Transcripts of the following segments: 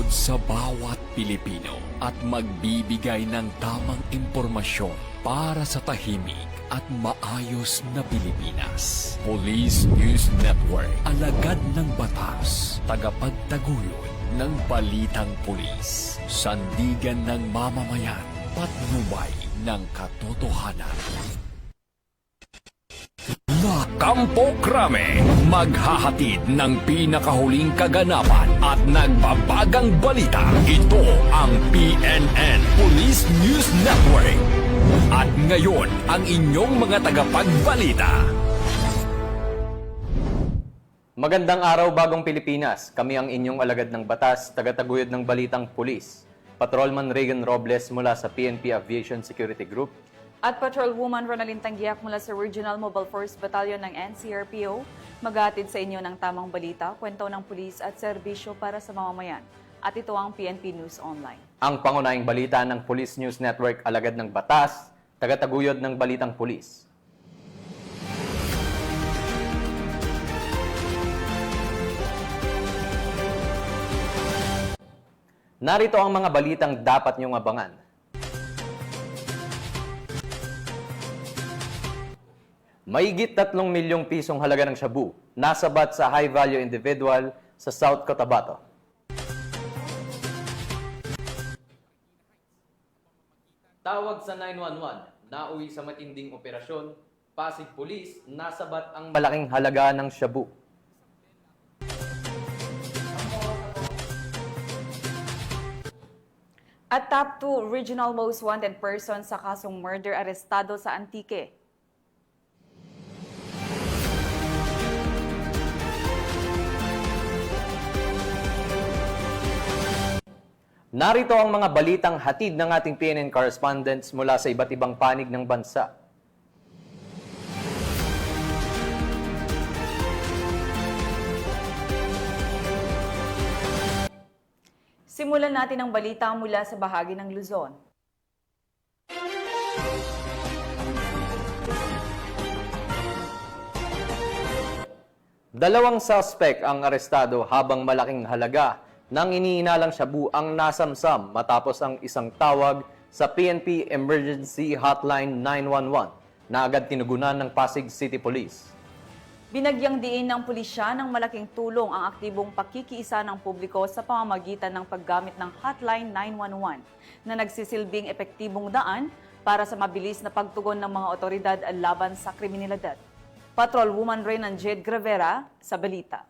lingkod sa bawat Pilipino at magbibigay ng tamang impormasyon para sa tahimik at maayos na Pilipinas. Police News Network, alagad ng batas, tagapagtaguyod ng balitang pulis, sandigan ng mamamayan, patnubay ng katotohanan. Kampo Krame, maghahatid ng pinakahuling kaganapan at nagbabagang balita. Ito ang PNN Police News Network. At ngayon, ang inyong mga tagapagbalita. Magandang araw, Bagong Pilipinas. Kami ang inyong alagad ng batas, tagataguyod ng balitang pulis. Patrolman Regan Robles mula sa PNP Aviation Security Group. At Patrolwoman Ronaldine Tanggiak mula sa Regional Mobile Force Battalion ng NCRPO, maghahatid sa inyo ng tamang balita, kwento ng pulis at serbisyo para sa mamamayan. At ito ang PNP News Online. Ang pangunahing balita ng Police News Network, alagad ng batas, tagataguyod ng balitang pulis. Narito ang mga balitang dapat niyong abangan. Mahigit 3 milyong pisong halaga ng shabu, nasabat sa high-value individual sa South Cotabato. Tawag sa 911, nauwi sa matinding operasyon, Pasig Police, nasabat ang malaking halaga ng shabu. At top 2 regional most wanted person sa kasong murder arestado sa Antique. Narito ang mga balitang hatid ng ating PNN correspondents mula sa iba't ibang panig ng bansa. Simulan natin ang balita mula sa bahagi ng Luzon. Dalawang suspect ang arestado habang malaking halaga nang iniinalang shabu ang nasamsam matapos ang isang tawag sa PNP Emergency Hotline 911 na agad tinugunan ng Pasig City Police. Binagyang diin ng pulisya ng malaking tulong ang aktibong pakikiisa ng publiko sa pamamagitan ng paggamit ng Hotline 911 na nagsisilbing epektibong daan para sa mabilis na pagtugon ng mga otoridad laban sa kriminalidad. Patrolwoman Reynan Jade Gravera sa balita.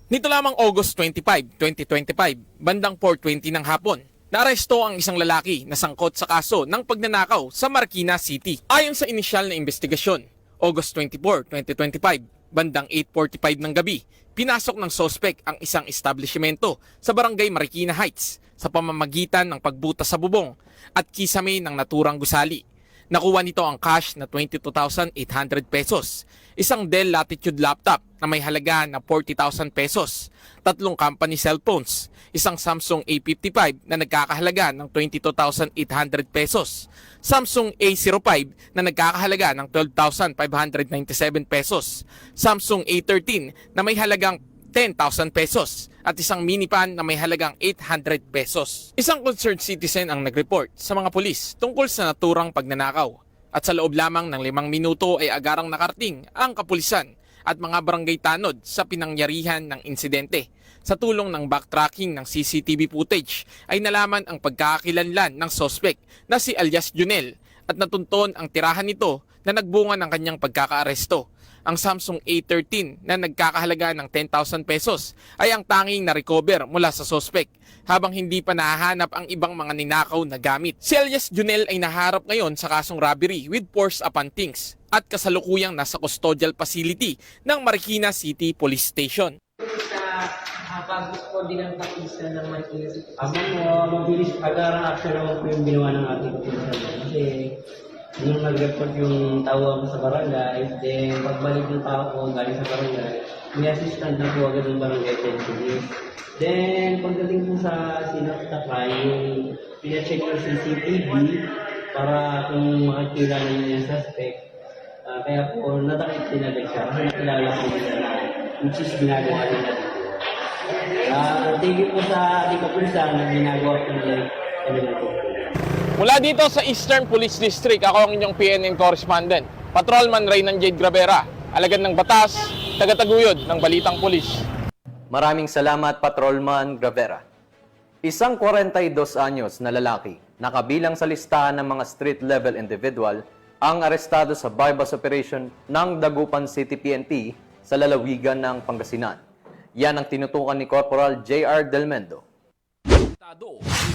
Nito lamang August 25, 2025, bandang 4:20 ng hapon, naaresto ang isang lalaki na sangkot sa kaso ng pagnanakaw sa Marikina City. Ayon sa inisyal na investigasyon, August 24, 2025, bandang 8:45 ng gabi, pinasok ng sospek ang isang establishmento sa Barangay Marikina Heights sa pamamagitan ng pagbutas sa bubong at kisame ng naturang gusali. Nakuha nito ang cash na 22,800 pesos, isang Dell Latitude laptop na may halaga na 40,000 pesos, 3 company cellphones, isang Samsung A55 na nagkakahalaga ng 22,800 pesos, Samsung A05 na nagkakahalaga ng 12,597 pesos, Samsung A13 na may halagang 10,000 pesos at isang minipan na may halagang 800 pesos. Isang concerned citizen ang nag-report sa mga pulis tungkol sa naturang pagnanakaw at sa loob lamang ng 5 minuto ay agarang nakarating ang kapulisan at mga barangay tanod sa pinangyarihan ng insidente. Sa tulong ng backtracking ng CCTV footage ay nalaman ang pagkakakilanlan ng suspect na si alias Junel at natunton ang tirahan nito na nagbunga ng kanyang pagkakaaresto. Ang Samsung A13 na nagkakahalaga ng 10,000 pesos ay ang tanging na-recover mula sa suspect habang hindi pa nahahanap ang ibang mga ninakaw na gamit. Si alias Junel ay naharap ngayon sa kasong robbery with force upon things at kasalukuyang nasa custodial facility ng Marikina City Police Station. Pag-gusto din ang kapisa ng Marikina City. Mabilis agarang action naman po yung ginawa ng ating kapisa. Kasi nung nag-report yung tawa ko sa barangay, then pagbalik ng tao ko galing sa barangay, may assistant na po agad ng barangay attention. Then pagdating po sa sinaktakay, yung pina-check yung CCTV para kung makakilala niya yung suspect. Kaya po natakit din agad siya kasi nakilala po nila na which is ginagawa nila dito. Thank you po sa ating kapulisan na ginagawa po nila kanila po. Mula dito sa Eastern Police District, ako ang inyong PNN correspondent, Patrolman Reynan Jade Gravera, alagad ng batas, tagataguyod ng Balitang Pulis. Maraming salamat, Patrolman Gravera. Isang 42 anyos na lalaki na kabilang sa listahan ng mga street-level individual ang arestado sa bypass operation ng Dagupan City PNP sa lalawigan ng Pangasinan. Yan ang tinutukan ni Corporal J.R. Del Mendo.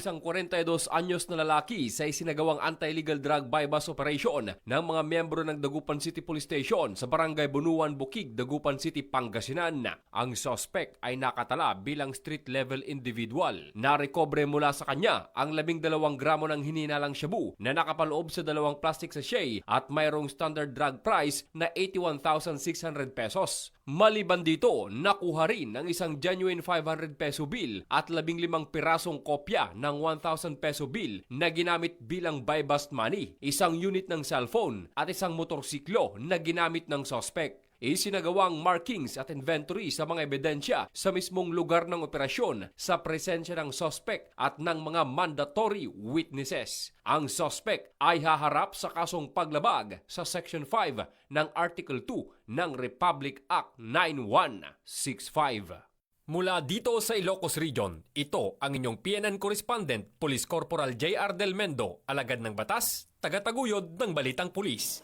Isang 42 anyos na lalaki sa isinagawang anti-illegal drug bypass operation ng mga miyembro ng Dagupan City Police Station sa Barangay Bunuan, Bukig, Dagupan City, Pangasinan. Ang suspect ay nakatala bilang street-level individual. Narekobre mula sa kanya ang 12 gramo ng hininalang shabu na nakapaloob sa 2 plastic sachet at mayroong standard drug price na 81,600 pesos. Maliban dito, nakuha rin ang isang genuine 500 peso bill at 15 pirasong kopya ng 1,000 peso bill na ginamit bilang buy-bust money, isang unit ng cellphone at isang motorsiklo na ginamit ng suspect. Isinagawang markings at inventory sa mga ebidensya sa mismong lugar ng operasyon sa presensya ng suspect at ng mga mandatory witnesses. Ang suspect ay haharap sa kasong paglabag sa Section 5 ng Article 2 ng Republic Act 9165. Mula dito sa Ilocos Region, ito ang inyong PNN correspondent, Police Corporal J.R. Del Mendo, alagad ng batas, tagataguyod ng Balitang Pulis.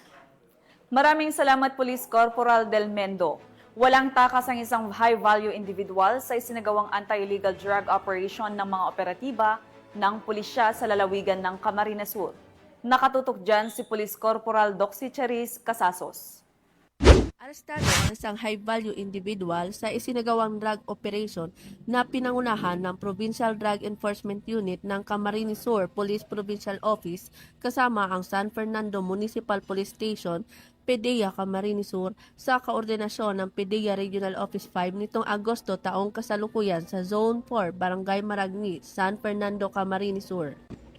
Maraming salamat, Police Corporal Del Mendo. Walang takas ang isang high-value individual sa isinagawang anti-illegal drug operation ng mga operatiba ng pulisya sa lalawigan ng Camarines Sur. Nakatutok dyan si Police Corporal Doxy Charis Casasos. Arestado ang isang high-value individual sa isinagawang drug operation na pinangunahan ng Provincial Drug Enforcement Unit ng Camarines Sur Police Provincial Office kasama ang San Fernando Municipal Police Station, PDEA Camarines Sur sa koordinasyon ng PDEA Regional Office 5 nitong Agosto taong kasalukuyan sa Zone 4, Barangay Maragni, San Fernando, Camarines Sur.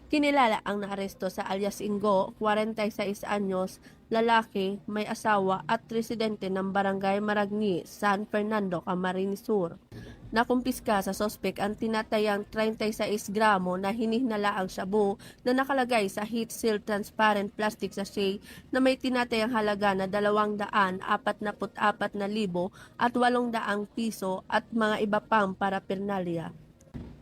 Kinilala ang naaresto sa alias Ingo, 46 anyos, lalaki, may asawa at residente ng Barangay Maragni, San Fernando, Camarines Sur. Nakumpiska sa sospek ang tinatayang 36 gramo na hinihinalaang shabu na nakalagay sa heat-sealed transparent plastic sachet na may tinatayang halaga na 244,000 at 800 piso at mga iba pang paraphernalia.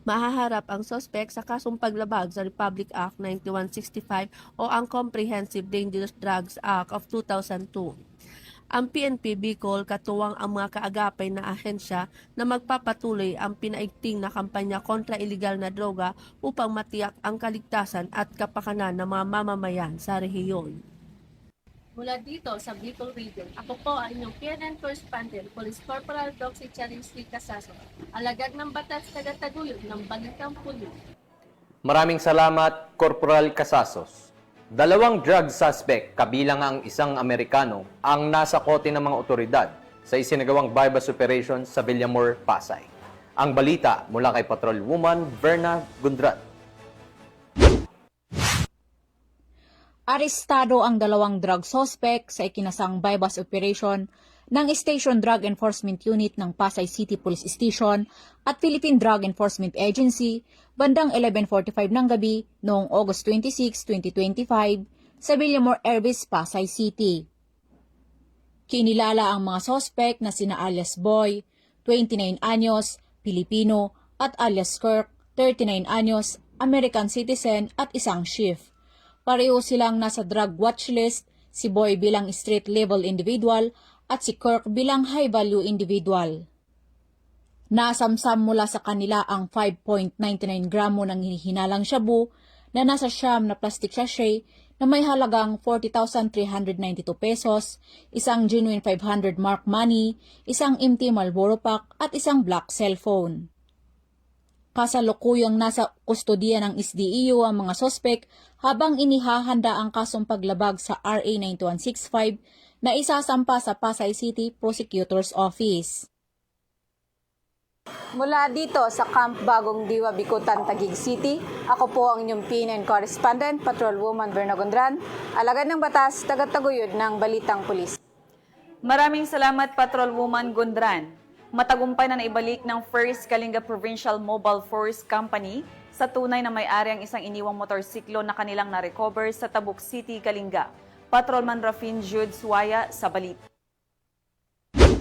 Mahaharap ang sospek sa kasong paglabag sa Republic Act 9165 o ang Comprehensive Dangerous Drugs Act of 2002. Ang PNP Bicol katuwang ang mga kaagapay na ahensya na magpapatuloy ang pinaigting na kampanya kontra iligal na droga upang matiyak ang kaligtasan at kapakanan ng mga mamamayan sa rehiyon. Mula dito sa Bicol Region, ako po ang inyong PNN correspondent, Police Corporal Doxy Charis Casasos, alagad ng batas tagataguyod ng Balitang Pulis. Maraming salamat, Corporal Casasos. 2 drug suspect, kabilang ang isang Amerikano, ang nasa kote ng mga otoridad sa isinagawang bypass operation sa Villamor, Pasay. Ang balita mula kay Patrolwoman Verna Gundrat. Arestado ang 2 drug suspect sa ikinasang bypass operation ng Station Drug Enforcement Unit ng Pasay City Police Station at Philippine Drug Enforcement Agency bandang 11:45 ng gabi noong August 26, 2025 sa Villamor Airbase, Pasay City. Kinilala ang mga suspect na sina alias Boy, 29 anyos, Pilipino, at alias Kirk, 39 anyos, American citizen at isang chief. Pareho silang nasa drug watch list, si Boy bilang street-level individual at si Kirk bilang high-value individual. Nasamsam mula sa kanila ang 5.99 gramo ng hinihinalang shabu na nasa siyam na plastic sachet na may halagang 40,392 pesos, isang genuine 500 mark money, isang empty Marlboro pack at isang black cellphone. Kasalukuyang nasa kustodiya ng SDEU ang mga sospek habang inihahanda ang kasong paglabag sa RA 9165 na isasampa sa Pasay City Prosecutor's Office. Mula dito sa Camp Bagong Diwa, Bicutan, Taguig City, ako po ang inyong PNN correspondent, Patrolwoman Berna Gondran, alagad ng batas, tagataguyod ng Balitang Pulis. Maraming salamat, Patrolwoman Gondran. Matagumpay na naibalik ng 1st Kalinga Provincial Mobile Force Company sa tunay na may-ari ang isang iniwang motorsiklo na kanilang na-recover sa Tabuk City, Kalinga. Patrolman Rafin Jude Suaya sa Balit.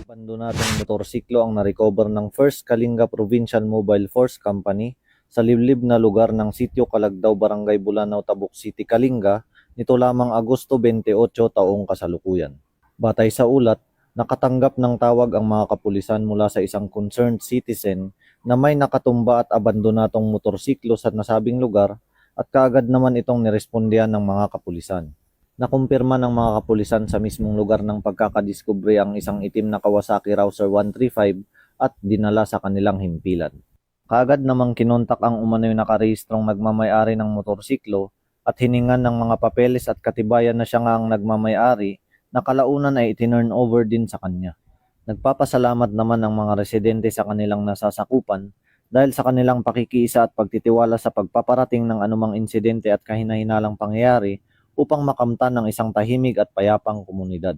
Abandonadong motorsiklo ang na-recover ng 1st Kalinga Provincial Mobile Force Company sa liblib na lugar ng Sitio Calagdaw, Barangay Bulanao, Tabuk City, Kalinga nito lamang Agosto 28 taong kasalukuyan. Batay sa ulat, nakatanggap ng tawag ang mga kapulisan mula sa isang concerned citizen na may nakatumba at abandonadong motorsiklo sa nasabing lugar at kaagad naman itong nirespondihan ng mga kapulisan. Nakumpirma ng mga kapulisan sa mismong lugar ng pagkakadiskubre ang isang itim na Kawasaki Rouser 135 at dinala sa kanilang himpilan. Kaagad namang kinontak ang umano'y nakarehistrong nagmamayari ng motorsiklo at hiningan ng mga papeles at katibayan na siya nga ang nagmamayari na kalaunan ay itinurn over din sa kanya. Nagpapasalamat naman ang mga residente sa kanilang nasasakupan dahil sa kanilang pakikiisa at pagtitiwala sa pagpaparating ng anumang insidente at kahinahinalang pangyayari upang makamtan ng isang tahimik at payapang komunidad.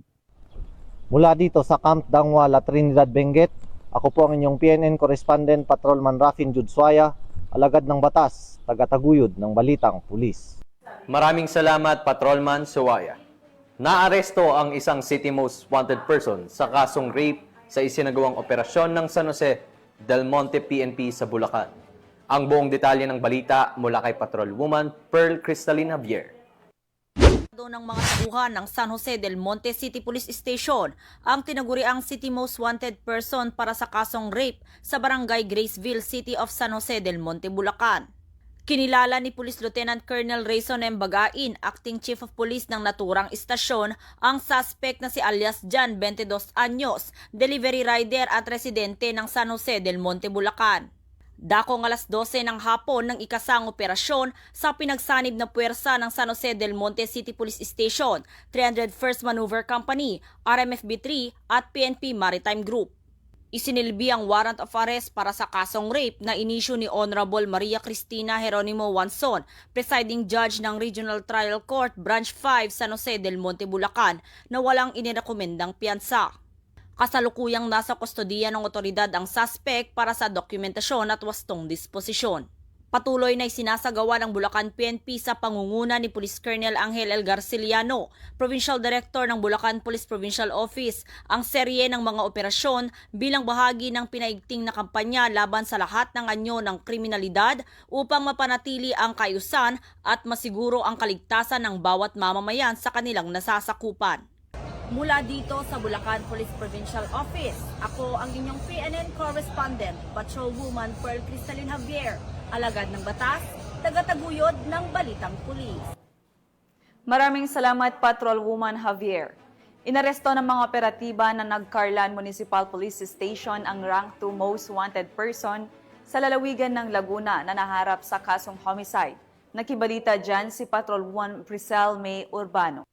Mula dito sa Camp Dangwala, Trinidad, Benguet, ako po ang inyong PNN correspondent, Patrolman Rafin Jude Suaya, alagad ng batas, tagataguyod ng Balitang Pulis. Maraming salamat, Patrolman Suaya. Naaresto ang isang city most wanted person sa kasong rape sa isinagawang operasyon ng San Jose del Monte PNP sa Bulacan. Ang buong detalye ng balita mula kay Patrolwoman Pearl Cristalina Javier. Ng mga tauhan ng San Jose del Monte City Police Station ang tinaguriang City Most Wanted Person para sa kasong rape sa Barangay Graceville, City of San Jose del Monte, Bulacan. Kinilala ni Police Lieutenant Colonel Rayson M. Bagain, Acting Chief of Police ng naturang istasyon, ang suspect na si alias Jan, 22 anyos, delivery rider at residente ng San Jose del Monte, Bulacan. Dakong alas 12 ng hapon ng ikasang operasyon sa pinagsanib na puwersa ng San Jose del Monte City Police Station, 301st Maneuver Company, RMFB-3 at PNP Maritime Group. Isinilbi ang warrant of arrest para sa kasong rape na inisyu ni Honorable Maria Cristina Jeronimo Wanson, presiding judge ng Regional Trial Court Branch 5 San Jose del Monte, Bulacan, na walang inirekomendang piyansa. Kasalukuyang nasa kustodiya ng otoridad ang suspect para sa dokumentasyon at wastong disposisyon. Patuloy na isinasagawa ng Bulacan PNP sa pangunguna ni Police Colonel Angel L. Garciliano, Provincial Director ng Bulacan Police Provincial Office, ang serye ng mga operasyon bilang bahagi ng pinaigting na kampanya laban sa lahat ng anyo ng kriminalidad upang mapanatili ang kaayusan at masiguro ang kaligtasan ng bawat mamamayan sa kanilang nasasakupan. Mula dito sa Bulacan Police Provincial Office, ako ang inyong PNN correspondent, Patrolwoman Pearl Cristalina Javier, alagad ng batas, tagataguyod ng Balitang Pulis. Maraming salamat, Patrolwoman Javier. Inaresto ng mga operatiba na Nagcarlan Municipal Police Station ang rank 2 most wanted person sa lalawigan ng Laguna na naharap sa kasong homicide. Nakibalita dyan si Patrolwoman Priscel May Urbano.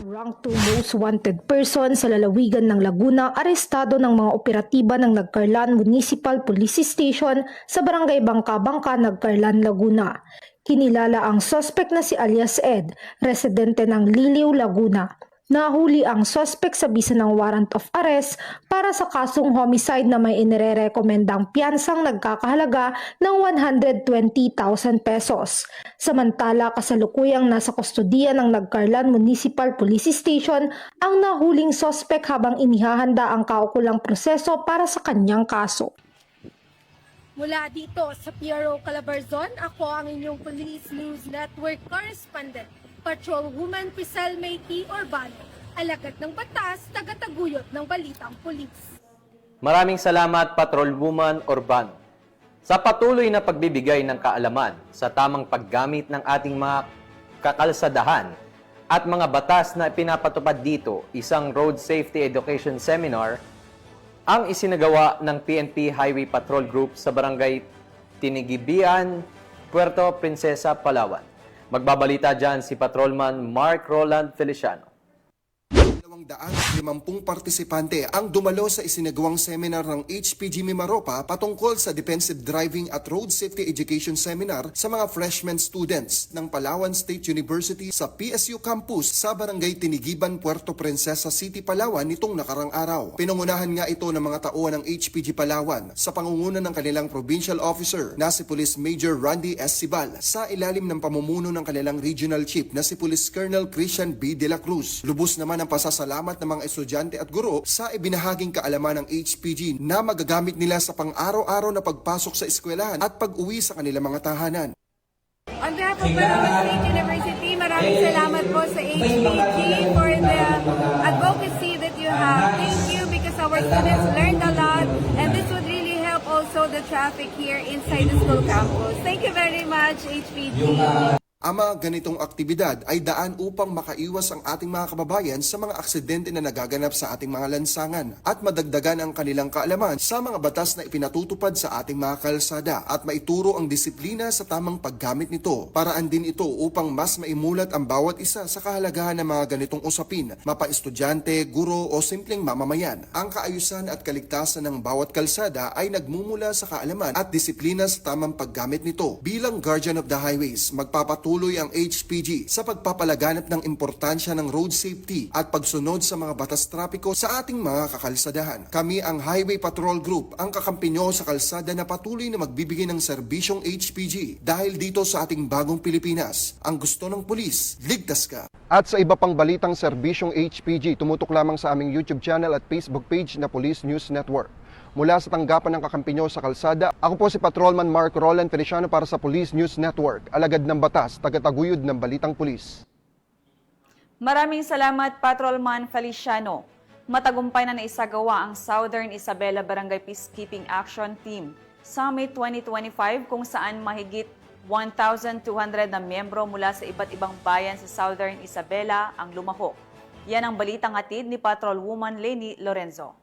Rank 2 most wanted person sa lalawigan ng Laguna, arestado ng mga operatiba ng Nagcarlan Municipal Police Station sa Barangay Bangka-Bangka, Nagcarlan, Laguna. Kinilala ang suspect na si alias Ed, residente ng Liliw, Laguna. Nahuli ang suspect sa bisa ng warrant of arrest para sa kasong homicide na may inirerekomendang piyansang nagkakahalaga ng 120,000 pesos. Samantala, kasalukuyang nasa kustodiya ng Nagcarlan Municipal Police Station ang nahuling suspect habang inihahanda ang kaukulang proseso para sa kanyang kaso. Mula dito sa PRO Calabarzon, ako ang inyong Police News Network correspondent, Patrolwoman Priscel May Urbano, alagad ng batas, tagataguyod ng Balitang Pulis. Maraming salamat, Patrolwoman Urbano. Sa patuloy na pagbibigay ng kaalaman sa tamang paggamit ng ating mga kakalsadahan at mga batas na pinapatupad dito, isang Road Safety Education Seminar ang isinagawa ng PNP Highway Patrol Group sa Barangay Tinigibian, Puerto Princesa, Palawan. Magbabalita dyan si Patrolman Mark Roland Feliciano. 250 partisipante ang dumalo sa isinagawang seminar ng HPG Mimaropa patungkol sa Defensive Driving at Road Safety Education Seminar sa mga freshman students ng Palawan State University sa PSU Campus sa Barangay Tinigiban, Puerto Princesa City, Palawan nitong nakarang araw. Pinangunahan nga ito ng mga tauhan ng HPG Palawan sa pangunguna ng kanilang provincial officer na si Police Major Randy S. Sibal sa ilalim ng pamumuno ng kanilang regional chief na si Police Colonel Christian B. De La Cruz. Lubos naman ang pasasalamat ng mga estudyante at guro sa ibinahaging kaalaman ng HPG na magagamit nila sa pang-araw-araw na pagpasok sa eskwelahan at pag-uwi sa kanilang mga tahanan. On behalf of Palawan State University, maraming salamat po sa HPG for the advocacy that you have. Thank you because our students learned a lot and this would really help also the traffic here inside the school campus. Thank you very much, HPG. Ang mga ganitong aktibidad ay daan upang makaiwas ang ating mga kababayan sa mga aksidente na nagaganap sa ating mga lansangan at madagdagan ang kanilang kaalaman sa mga batas na ipinatutupad sa ating mga kalsada at maituro ang disiplina sa tamang paggamit nito. Paraan din ito upang mas maimulat ang bawat isa sa kahalagahan ng mga ganitong usapin, mapa-estudyante, guro o simpleng mamamayan. Ang kaayusan at kaligtasan ng bawat kalsada ay nagmumula sa kaalaman at disiplina sa tamang paggamit nito. Bilang Guardian of the Highways, magpapatuloy ang HPG sa pagpapalaganap ng importansya ng road safety at pagsunod sa mga batas trapiko sa ating mga kakalsadahan. Kami ang Highway Patrol Group, ang kakampi nyo sa kalsada na patuloy na magbibigay ng serbisyong HPG dahil dito sa ating bagong Pilipinas. Ang gusto ng pulis, ligtas ka. At sa iba pang balitang serbisyong HPG, tumutok lamang sa aming YouTube channel at Facebook page na Police News Network. Mula sa tanggapan ng kakampi nyo sa kalsada, ako po si Patrolman Mark Roland Feliciano para sa Police News Network, alagad ng batas, tagataguyod ng balitang pulis. Maraming salamat, Patrolman Feliciano. Matagumpay na naisagawa ang Southern Isabela Barangay Peacekeeping Action Team Summit 2025 kung saan mahigit 1,200 na miyembro mula sa iba't ibang bayan sa Southern Isabela ang lumahok. Yan ang balitang hatid ni Patrolwoman Leni Lorenzo.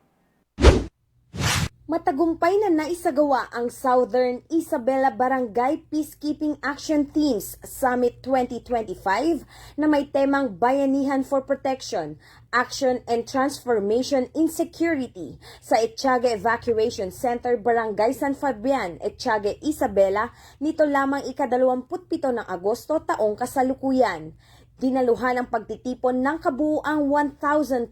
Matagumpay na naisagawa ang Southern Isabela Barangay Peacekeeping Action Teams Summit 2025 na may temang Bayanihan for Protection, Action and Transformation in Security sa Etxague Evacuation Center, Barangay San Fabian, Etxague, Isabela, nito lamang ika-27 ng Agosto taong kasalukuyan. Dinaluhan ang pagtitipon ng kabuuang 1,224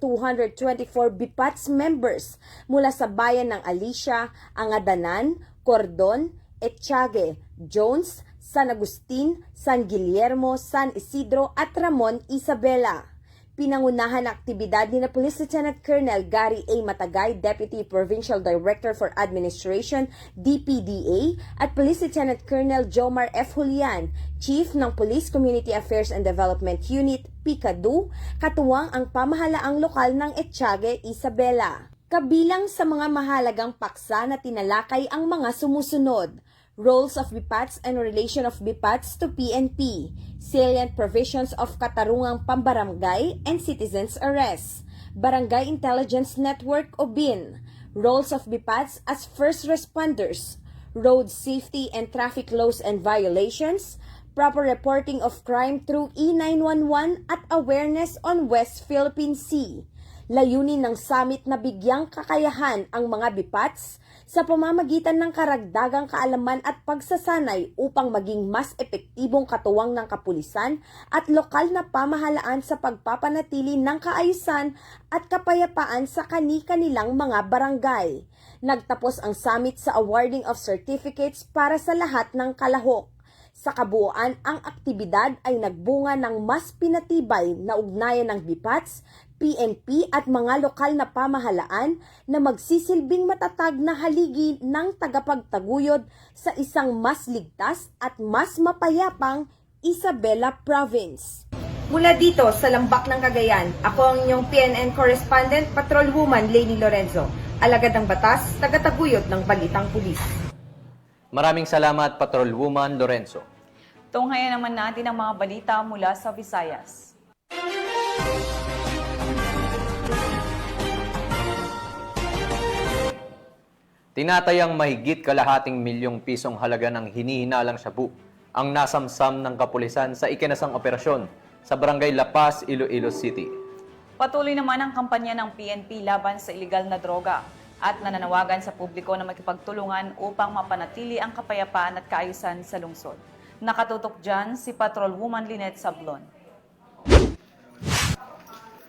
BIPATS members mula sa bayan ng Alicia, Angadanan, Cordon, Etxague, Jones, San Agustin, San Guillermo, San Isidro at Ramon, Isabela. Pinangunahan ang aktibidad ni na Police Lieutenant Colonel Gary A. Matagay, Deputy Provincial Director for Administration, DPDA, at Police Lieutenant Colonel Jomar F. Julian, Chief ng Police Community Affairs and Development Unit, PICADU, katuwang ang pamahalaang lokal ng Etxague, Isabela. Kabilang sa mga mahalagang paksa na tinalakay ang mga sumusunod: roles of BIPATS and relation of BIPATS to PNP, salient provisions of katarungang pambarangay and citizens arrest, Barangay Intelligence Network o BIN, roles of BIPATS as first responders, road safety and traffic laws and violations, proper reporting of crime through E911 at awareness on West Philippine Sea. Layunin ng summit na bigyang kakayahan ang mga BIPATS sa pamamagitan ng karagdagang kaalaman at pagsasanay upang maging mas epektibong katuwang ng kapulisan at lokal na pamahalaan sa pagpapanatili ng kaayusan at kapayapaan sa kani-kanilang mga barangay. Nagtapos ang summit sa awarding of certificates para sa lahat ng kalahok. Sa kabuuan, ang aktibidad ay nagbunga ng mas pinatibay na ugnayan ng BIPATS, PNP at mga lokal na pamahalaan na magsisilbing matatag na haligi ng tagapagtaguyod sa isang mas ligtas at mas mapayapang Isabela Province. Mula dito sa Lambak ng Cagayan, ako ang inyong PNN correspondent, Patrolwoman Leni Lorenzo. Alagad ng batas, tagataguyod ng balitang pulis. Maraming salamat, Patrolwoman Lorenzo. Tunghayan naman natin ang mga balita mula sa Visayas. Tinatayang mahigit kalahating milyong pisong halaga ng hinihinalang shabu ang nasamsam ng kapulisan sa ikinasang operasyon sa Barangay La Paz, Iloilo City. Patuloy naman ang kampanya ng PNP laban sa iligal na droga at nananawagan sa publiko na makipagtulungan upang mapanatili ang kapayapaan at kaayusan sa lungsod. Nakatutok dyan si Patrolwoman Lynette Sablon.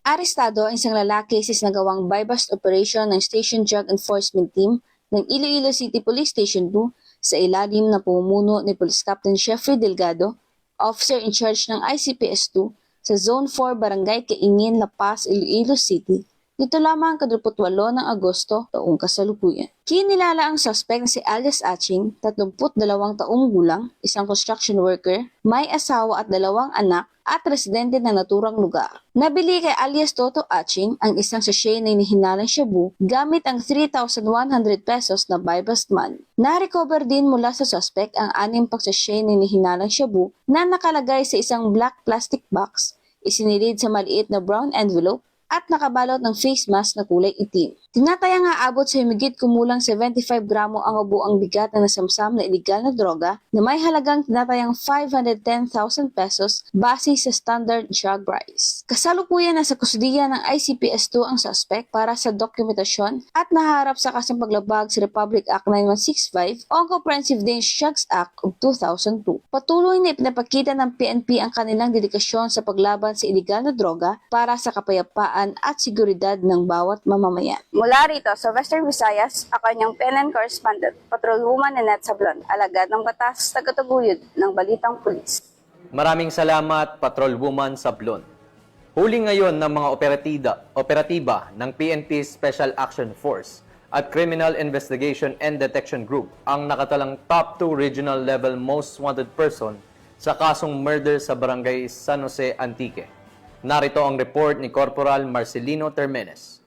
Arestado ang isang lalaki sa isinagawang buy-bust operation ng Station Drug Enforcement Team ng Iloilo City Police Station 2 sa ilalim na pamumuno ni Police Captain Jeffrey Delgado, officer in charge ng ICPS-2 sa Zone 4 Barangay Kaingin, La Paz, Iloilo City. Dito lamang 28 ng Agosto taong kasalukuyan. Kinilala ang suspect na si alias Aching, 32 taong gulang, isang construction worker, may asawa at 2 anak at residente ng naturang lugar. Nabili kay alias Toto Aching ang isang sachet na hinihinalang shabu gamit ang 3,100 pesos na buy-bust money. Na-recover din mula sa suspect ang 6 pagsashay na hinihinalang shabu na nakalagay sa isang black plastic box, isinilid sa maliit na brown envelope at nakabalot ng face mask na kulay itim. Tinatayang aabot sa himigit kumulang 75 gramo ang ubuang bigat na nasamsam na iligal na droga na may halagang tinatayang 510,000 pesos base sa standard drug price. Kasalukuyan na sa kustudiya ng ICPS-2 ang suspect para sa dokumentasyon at naharap sa kasong paglabag sa Republic Act 9165 o Comprehensive Dangerous Drugs Act of 2002. Patuloy na ipinapakita ng PNP ang kanilang dedikasyon sa paglaban sa iligal na droga para sa kapayapaan at seguridad ng bawat mamamayan. Mula rito sa Western Visayas, ako ang PNN correspondent, Patrolwoman Lynette Sablon, alagad ng batas, tagataguyod ng Balitang Pulis. Maraming salamat, Patrolwoman Sablon. Huli ngayon ng mga operatiba ng PNP Special Action Force at Criminal Investigation and Detection Group ang nakatalang top 2 regional level most wanted person sa kasong murder sa Barangay San Jose, Antique. Narito ang report ni Corporal Marcelino Termenes.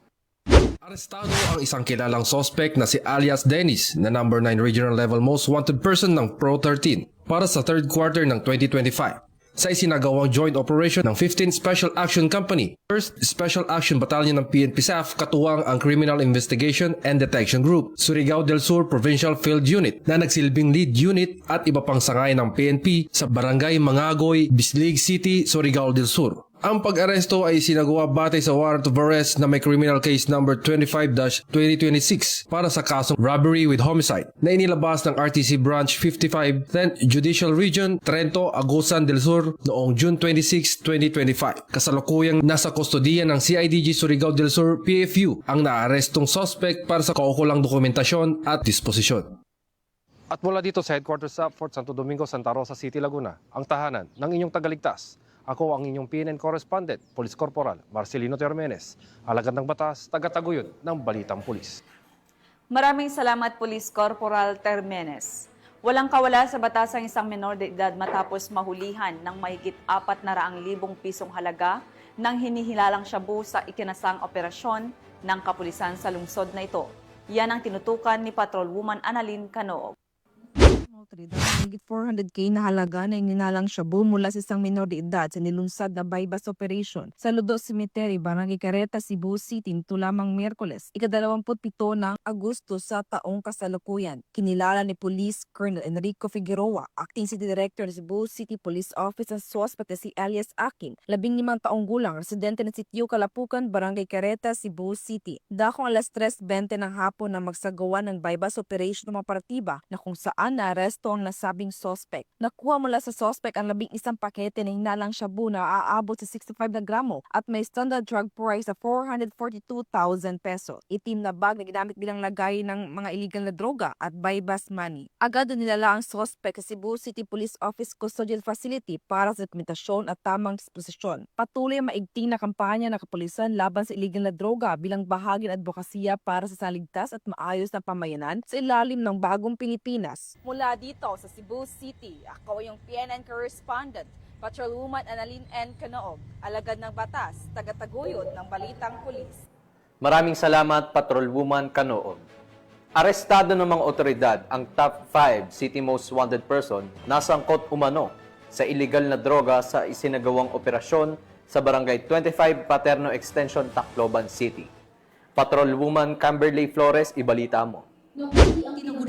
Arestado ang isang kilalang suspect na si alias Dennis na number 9 regional level most wanted person ng Pro 13 para sa third quarter ng 2025 sa isinagawang joint operation ng 15th Special Action Company, 1st Special Action Battalion ng PNP SAF katuwang ang Criminal Investigation and Detection Group, Surigao del Sur Provincial Field Unit na nagsilbing lead unit at iba pang sangay ng PNP sa Barangay Mangagoy, Bislig City, Surigao del Sur. Ang pag-aresto ay sinagawa batay sa warrant of arrest na may criminal case number 25-2026 para sa kasong robbery with homicide na inilabas ng RTC Branch 55 10th Judicial Region, Trento, Agusan del Sur noong June 26, 2025. Kasalukuyang nasa kustodiya ng CIDG Surigao del Sur PFU ang naarestong suspect para sa kaukulang dokumentasyon at disposisyon. At mula dito sa headquarters sa Fort Santo Domingo, Santa Rosa City, Laguna, ang tahanan ng inyong tagaligtas. Ako ang inyong PNN correspondent, Police Corporal Marcelino Termenes, alagad ng batas, tagataguyod ng Balitang Pulis. Maraming salamat, Police Corporal Termenes. Walang kawala sa batas ang isang menor de edad matapos mahulihan ng mahigit 400,000 pisong halaga ng hinihilalang shabu sa ikinasang operasyon ng kapulisan sa lungsod na ito. Yan ang tinutukan ni Patrolwoman Annalyn Canoog. Higit 400K na halaga na ininalang shabu mula sa isang minor de edad sa nilunsad na buy-bust operation sa Lodo Cemetery, Barangay Careta, Cebu City nito lamang Miyerkules, ika-27 ng Agosto sa taong kasalukuyan. Kinilala ni Police Colonel Enrico Figueroa, Acting City Director ng Cebu City Police Office ang suspect na si alias Aking, 15 taong gulang, residente ng Sitio Kalapukan, Barangay Careta, Cebu City. Dakong alas 3:20 ng hapon na magsagawa ng buy-bust operation ng mga partiba na kung saan naaresto ang nasabing suspect. Nakuha mula sa suspect ang 11 pakete na hinalang shabu na aabot sa 65 na gramo at may standard drug price sa 442,000 pesos. Itim na bag na ginamit bilang lagay ng mga illegal na droga at buy-bust money. Agad nilala ang suspect sa Cebu City Police Office Custodial Facility para sa dokumentasyon at tamang disposisyon. Patuloy ang maigting na kampanya ng kapulisan laban sa illegal na droga bilang bahagi ng advokasya para sa saligtas at maayos na pamayanan sa ilalim ng bagong Pilipinas. Mula dito sa Cebu City, ako yung PNN correspondent, Patrolwoman Annalyn N. Canoog, alagad ng batas, tagataguyod ng Balitang Pulis. Maraming salamat, Patrolwoman Canoog. Arestado ng mga otoridad ang top 5 city most wanted person na sangkot umano sa illegal na droga sa isinagawang operasyon sa Barangay 25 Paterno Extension, Tacloban City. Patrolwoman Camberley Flores, ibalita mo.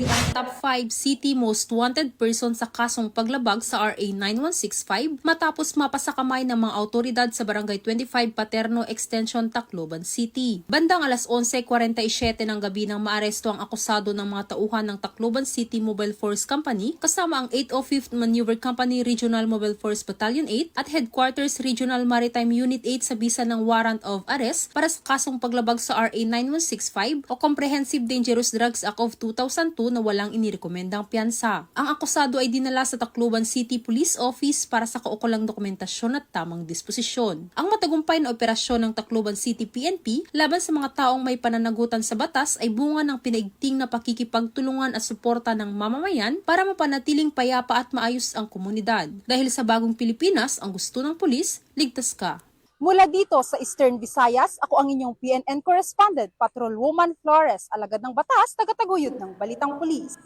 tinaguriang top 5 city most wanted person sa kasong paglabag sa RA 9165 matapos mapasakamay ng mga autoridad sa Barangay 25 Paterno Extension, Tacloban City. Bandang alas 11:47 ng gabi nang maaresto ang akusado ng mga tauhan ng Tacloban City Mobile Force Company kasama ang 805th Maneuver Company Regional Mobile Force Battalion 8 at Headquarters Regional Maritime Unit 8 sa bisa ng warrant of arrest para sa kasong paglabag sa RA 9165 o Comprehensive Dangerous Drugs Act of 2002 na walang inirekomendang piyansa. Ang akusado ay dinala sa Tacloban City Police Office para sa kaukulang dokumentasyon at tamang disposisyon. Ang matagumpay na operasyon ng Tacloban City PNP laban sa mga taong may pananagutan sa batas ay bunga ng pinaigting na pakikipagtulungan at suporta ng mamamayan para mapanatiling payapa at maayos ang komunidad. Dahil sa bagong Pilipinas, ang gusto ng pulis, ligtas ka. Mula dito sa Eastern Visayas, ako ang inyong PNN correspondent, Patrolwoman Flores, alagad ng batas, tagataguyod ng Balitang Pulis.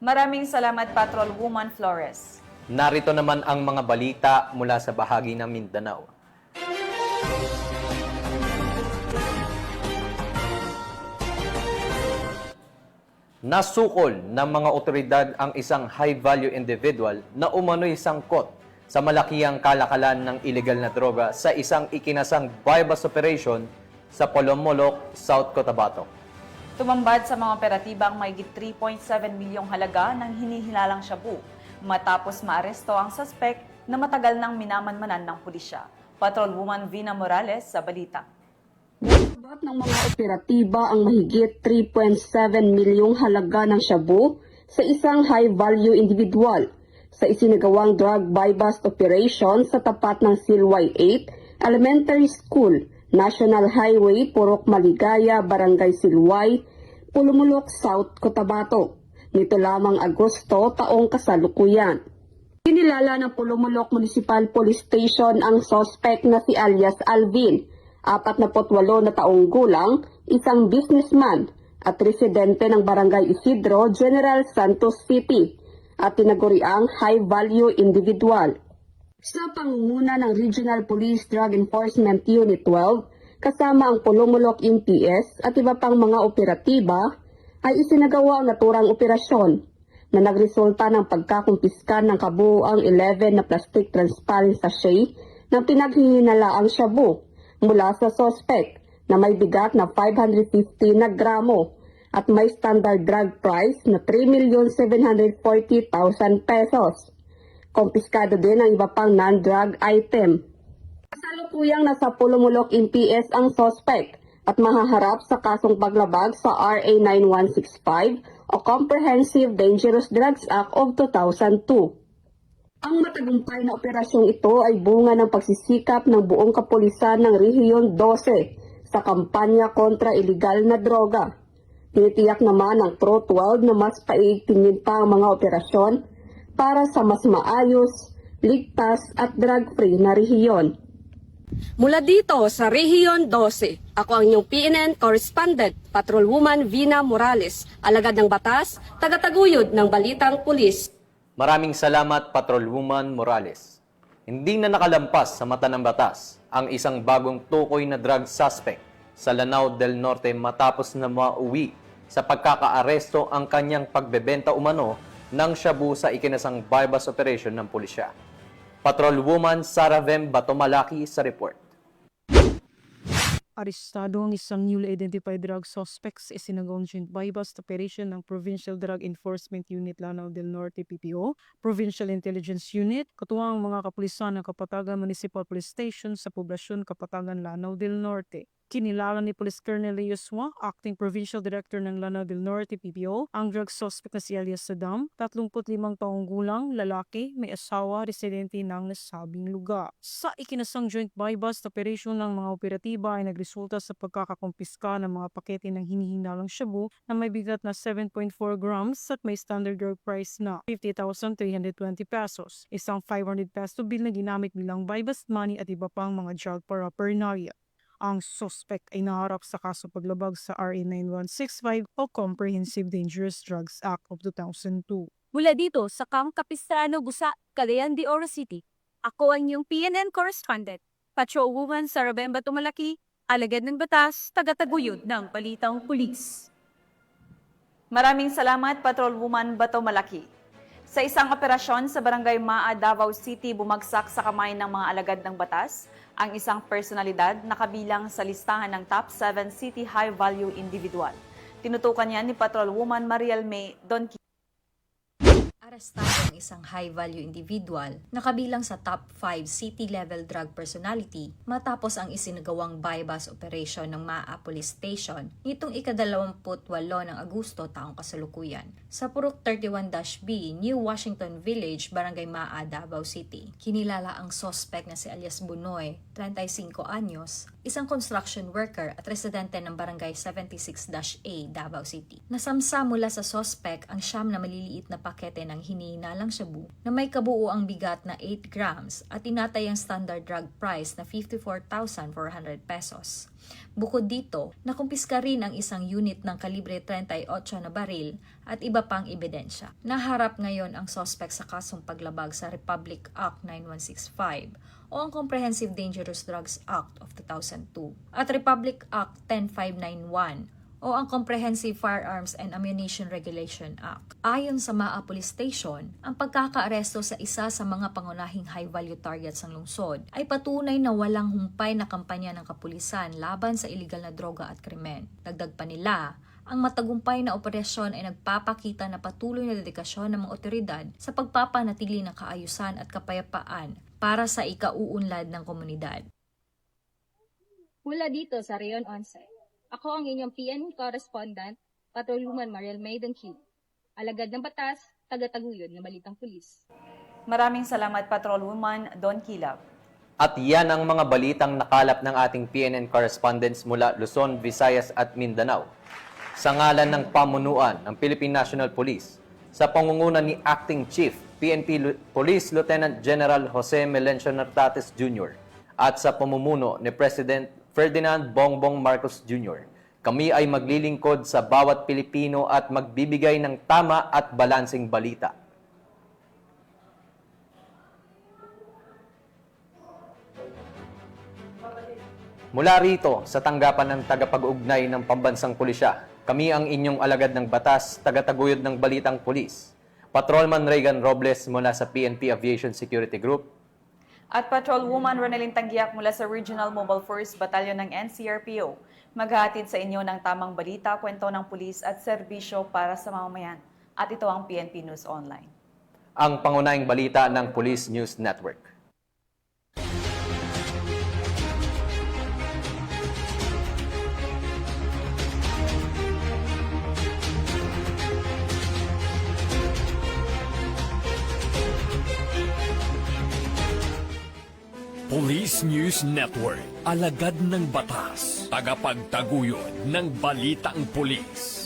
Maraming salamat, Patrolwoman Flores. Narito naman ang mga balita mula sa bahagi ng Mindanao. Nasukol ng mga otoridad ang isang high-value individual na umano'y sangkot sa malakihang kalakalan ng illegal na droga sa isang ikinasang bypass operation sa Polomolok, South Cotabato. Tumambad sa mga operatiba ang mahigit 3.7 milyong halaga ng hinihilalang shabu matapos maaresto ang suspect na matagal nang minamanmanan ng pulisya. Patrolwoman Vina Morales sa balita. Nasabat ng mga operatiba ang mahigit 3.7 milyong halaga ng shabu sa isang high-value individual sa isinagawang drug buy-bust operation sa tapat ng Silway 8 Elementary School, National Highway, Purok Maligaya, Barangay Silway, Pulumulok, South Cotabato. Nito lamang Agosto taong kasalukuyan. Kinilala ng Pulumulok Municipal Police Station ang suspect na si alias Alvin, 48 na taong gulang, isang businessman at residente ng Barangay Isidro, General Santos City, at tinaguriang high-value individual. Sa pangunguna ng Regional Police Drug Enforcement Unit 12, kasama ang Pulumulok MPS at iba pang mga operatiba, ay isinagawa ang naturang operasyon na nagresulta ng pagkakumpiska ng kabuuang 11 na plastic transparent sachet ng pinaghihinalaang shabu mula sa suspect na may bigat na 550 na gramo at may standard drug price na 3,740,000 pesos. Kompiskado din ang iba pang non-drug item. Kasalukuyang nasa Pulumulok MPS ang suspect at mahaharap sa kasong paglabag sa RA 9165 o Comprehensive Dangerous Drugs Act of 2002. Ang matagumpay na operasyong ito ay bunga ng pagsisikap ng buong kapulisan ng Rehiyon 12 sa kampanya kontra iligal na droga. Tinitiyak naman ng Pro 12 na mas paigtingin pa ang mga operasyon para sa mas maayos, ligtas at drug-free na rehiyon. Mula dito sa Rehiyon 12, ako ang inyong PNN correspondent, Patrolwoman Vina Morales, alagad ng batas, tagataguyod ng Balitang Pulis. Maraming salamat, Patrolwoman Morales. Hindi na nakalampas sa mata ng batas ang isang bagong tukoy na drug suspect sa Lanao del Norte matapos na mauwi sa pagkakaaresto ang kanyang pagbebenta umano ng shabu sa ikinasang bypass operation ng pulisya. Patrolwoman Sara Vem Batomalaki sa report. Arestado ang isang newly identified drug suspect sa isinagawang joint buy-bust operation ng Provincial Drug Enforcement Unit Lanao del Norte PPO, Provincial Intelligence Unit, katuwang mga kapulisan ng Kapatagan Municipal Police Station sa poblasyon Kapatagan, Lanao del Norte. Kinilala ni Police Colonel Leo Swa, Acting Provincial Director ng Lanao del Norte PPO, ang drug suspect na si alias Saddam, 35 taong gulang, lalaki, may asawa, residente ng nasabing lugar. Sa ikinasang joint buy-bust operation ng mga operatiba ay nagresulta sa pagkakakumpiska ng mga pakete ng hinihinalang shabu na may bigat na 7.4 grams at may standard drug price na 50,320 pesos, isang 500 peso bill na ginamit bilang buy-bust money at iba pang mga drug paraphernalia. Ang suspect ay naharap sa kaso paglabag sa RA 9165 o Comprehensive Dangerous Drugs Act of 2002. Mula dito sa Camp Capistrano, Busa, Cagayan de Oro City, ako ang inyong PNN correspondent, Patrolwoman Sara Vem Batomalaki, alagad ng batas, tagataguyod ng Balitang Pulis. Maraming salamat, Patrolwoman Bato Malaki. Sa isang operasyon sa Barangay Maa, Davao City, bumagsak sa kamay ng mga alagad ng batas ang isang personalidad na kabilang sa listahan ng top 7 city high-value individual. Tinutukan niya ni Patrolwoman Mariel May Don. Arestado ang isang high-value individual na kabilang sa top 5 city-level drug personality matapos ang isinagawang buy-bust operation ng Maa Police Station nitong ika-28 ng Agosto taong kasalukuyan sa Purok 31-B, New Washington Village, Barangay Maa, Davao City. Kinilala ang suspect na si alias Bunoy, 35 anyos, isang construction worker at residente ng Barangay 76-A, Davao City. Nasamsa mula sa suspect ang siyam na maliliit na pakete ng hinihinalang shabu na may kabuuang bigat na 8 grams at tinatay ang standard drug price na 54,400 pesos. Bukod dito, nakumpiska rin ang isang unit ng kalibre 38 na baril at iba pang ebidensya. Naharap ngayon ang suspect sa kasong paglabag sa Republic Act 9165 o ang Comprehensive Dangerous Drugs Act of 2002 at Republic Act 10591 o ang Comprehensive Firearms and Ammunition Regulation Act. Ayon sa Maa Police Station, ang pagkakaaresto sa isa sa mga pangunahing high-value targets ng lungsod ay patunay na walang humpay na kampanya ng kapulisan laban sa iligal na droga at krimen. Dagdag pa nila, ang matagumpay na operasyon ay nagpapakita na patuloy na dedikasyon ng mga otoridad sa pagpapanatili ng kaayusan at kapayapaan para sa ikauunlad ng komunidad. Mula dito sa Rayon 11, ako ang inyong PN correspondent, Patrolwoman Mariel May Don. Alagad ng batas, taga-taguyod ng Balitang Pulis. Maraming salamat, Patrolwoman Don Kilab. At yan ang mga balitang nakalap ng ating PNN correspondents mula Luzon, Visayas at Mindanao. Sa ngalan ng pamunuan ng Philippine National Police, sa pangunguna ni Acting Chief PNP Police Lieutenant General Jose Melencio Nartates Jr. at sa pamumuno ni President Ferdinand Bongbong Marcos Jr., kami ay maglilingkod sa bawat Pilipino at magbibigay ng tama at balansing balita. Mula rito sa tanggapan ng tagapag-ugnay ng Pambansang Pulisya, kami ang inyong alagad ng batas, tagataguyod ng Balitang Pulis, Patrolman Regan Robles mula sa PNP Aviation Security Group, at Patrolwoman Ronelyn Tanggiak mula sa Regional Mobile Force Battalion ng NCRPO, maghahatid sa inyo ng tamang balita, kwento ng pulis at serbisyo para sa mamamayan. At ito ang PNP News Online. ang pangunahing balita ng Police News Network. Police News Network, alagad ng batas, tagapagtaguyod ng balitang pulis.